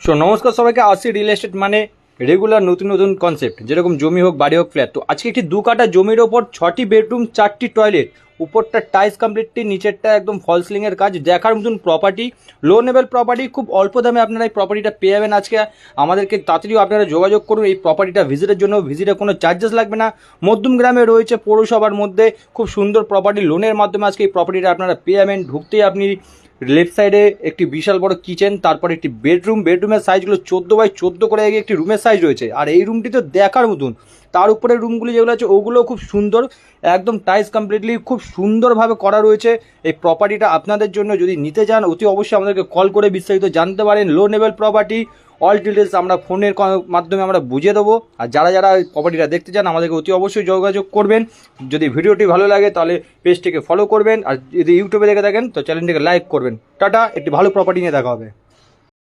So নমস্কার সবাইকে। আসছি রিয়েল এস্টেট মানে রেগুলার নতুন নতুন কনসেপ্ট, যেরকম জমি হোক বাড়ি হোক ফ্ল্যাট। তো আজকে একটি 2 কাঠা জমির ওপর 6টি বেডরুম 4টি টয়লেট, উপরটা টাইলস কমপ্লিটলি, নিচেরটা একদম ফল সিলিংয়ের কাজ, দেখার মতন প্রপার্টি, লো লেভেল প্রপার্টি। খুব অল্প দামে আপনারা এই প্রপার্টিটা পেয়ে যাবেন আজকে। আমাদেরকে তাড়াতাড়িও আপনারা যোগাযোগ করুন এই প্রপার্টিটা ভিজিটের জন্য। ভিজিটে কোনো চার্জেস লাগবে না। মধ্যম গ্রামে রয়েছে, পৌরসভার মধ্যে, খুব সুন্দর প্রপার্টি। লোনের মাধ্যমে আজকে এই প্রপার্টিটা আপনারা পেয়ে যাবেন। ঢুকতেই আপনি লেফট সাইডে একটি বিশাল বড় কিচেন, তারপর একটি বেডরুমের সাইজগুলো 14x14 করে একটি রুমের সাইজ রয়েছে। আর এই রুমটি তো দেখার মতন। তার উপরে রুমগুলি যেগুলো আছে ওগুলোও খুব সুন্দর, একদম টাইলস কমপ্লিটলি খুব সুন্দরভাবে করা রয়েছে। এই প্রপার্টিটা আপনাদের জন্য, যদি নিতে চান অতি অবশ্যই আমাদেরকে কল করে বিস্তারিত জানতে পারেন। Low level property, all details আমরা ফোনের মাধ্যমে আমরা বুঝিয়ে দেবো। আর যারা যারা প্রপার্টিটা দেখতে চান আমাদেরকে অতি অবশ্যই যোগাযোগ করবেন। যদি ভিডিওটি ভালো লাগে তাহলে পেজটিকে ফলো করবেন, আর যদি ইউটিউবে দেখে থাকেন তো চ্যানেলটিকে লাইক করবেন। টাটা, একটি ভালো প্রপার্টি নিয়ে দেখা হবে।